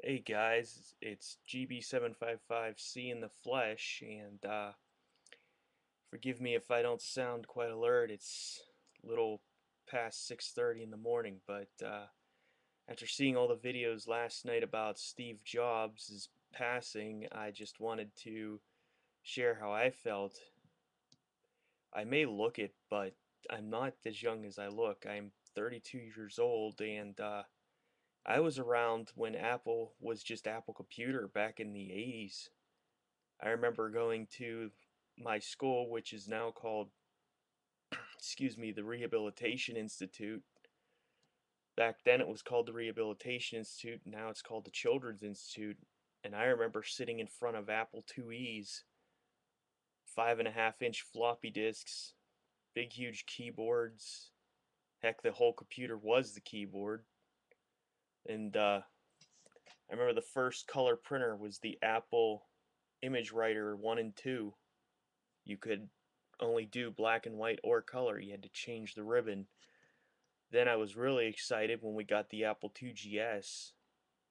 Hey guys, it's GB755C in the flesh, and forgive me if I don't sound quite alert. It's a little past 6:30 in the morning, but after seeing all the videos last night about Steve Jobs' passing, I just wanted to share how I felt. I may look it, but I'm not as young as I look. I'm 32 years old, and I was around when Apple was just Apple Computer back in the 80s. I remember going to my school, which is now called, excuse me, the Rehabilitation Institute. Back then it was called the Rehabilitation Institute, now it's called the Children's Institute. And I remember sitting in front of Apple II's 5.5-inch floppy disks, big huge keyboards. Heck, the whole computer was the keyboard. And I remember the first color printer was the Apple Image Writer 1 and 2. You could only do black and white or color. You had to change the ribbon. Then I was really excited when we got the Apple IIGS.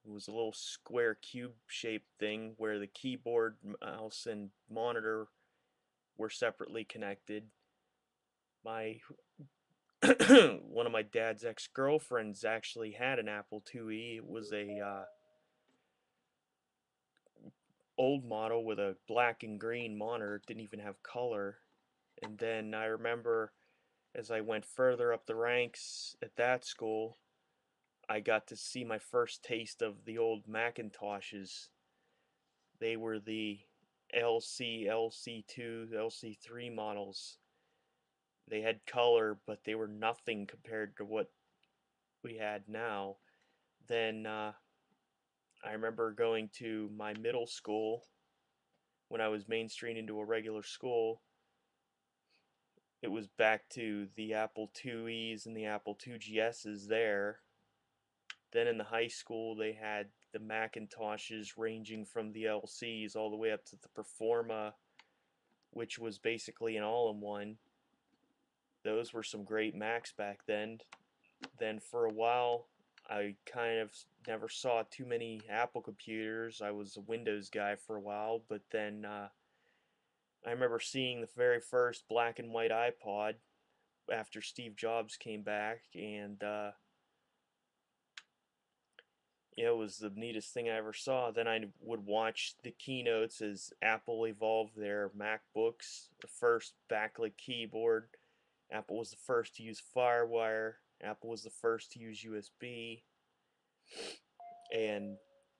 It was a little square cube shaped thing where the keyboard, mouse, and monitor were separately connected. My one of my dad's ex-girlfriends actually had an Apple IIe. It was a old model with a black and green monitor. It didn't even have color. And then I remember as I went further up the ranks at that school, I got to see my first taste of the old Macintoshes. They were the LC, LC2, LC3 models. They had color, but they were nothing compared to what we had now. Then I remember going to my middle school when I was mainstreamed into a regular school. It was back to the Apple IIe's and the Apple IIGS's there. Then in the high school, they had the Macintoshes ranging from the LCs all the way up to the Performa, which was basically an all-in-one. Those were some great Macs back then. Then for a while, I kind of never saw too many Apple computers. I was a Windows guy for a while, but then I remember seeing the very first black and white iPod after Steve Jobs came back, and it was the neatest thing I ever saw. Then I would watch the keynotes as Apple evolved their MacBooks, the first backlit keyboard. Apple was the first to use FireWire. Apple was the first to use USB. And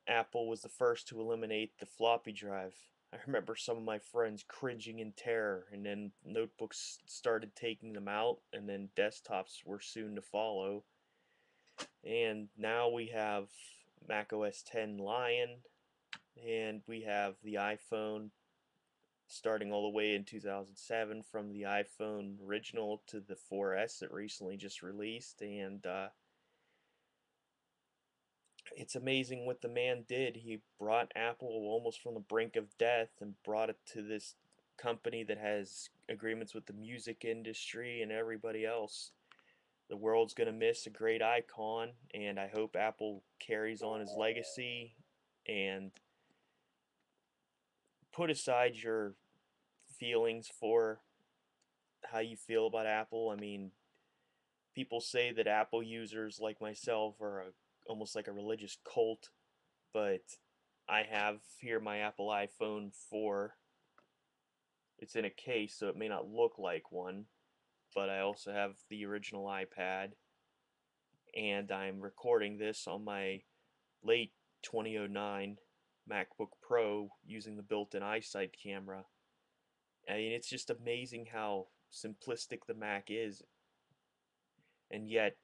Apple was the first to eliminate the floppy drive. I remember some of my friends cringing in terror, and then notebooks started taking them out, and then desktops were soon to follow. And now we have Mac OS X Lion, and we have the iPhone starting all the way in 2007 from the iPhone original to the 4S that recently just released. And it's amazing what the man did. He brought Apple almost from the brink of death and brought it to this company that has agreements with the music industry and everybody else. The world's going to miss a great icon, and I hope Apple carries on his legacy. And put aside your feelings for how you feel about Apple. I mean, people say that Apple users like myself are almost like a religious cult, but I have here my Apple iPhone 4. It's in a case, so it may not look like one, but I also have the original iPad, and I'm recording this on my late 2009 MacBook Pro using the built-in iSight camera. I mean, it's just amazing how simplistic the Mac is, and yet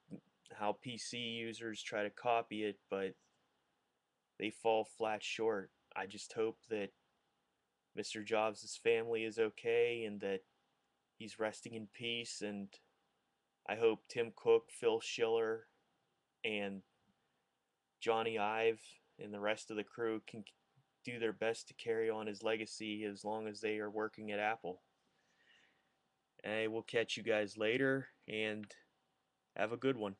how PC users try to copy it, but they fall flat short. I just hope that Mr. Jobs' family is okay and that he's resting in peace, and I hope Tim Cook, Phil Schiller, and Johnny Ive and the rest of the crew can do their best to carry on his legacy as long as they are working at Apple. I will catch you guys later, and have a good one.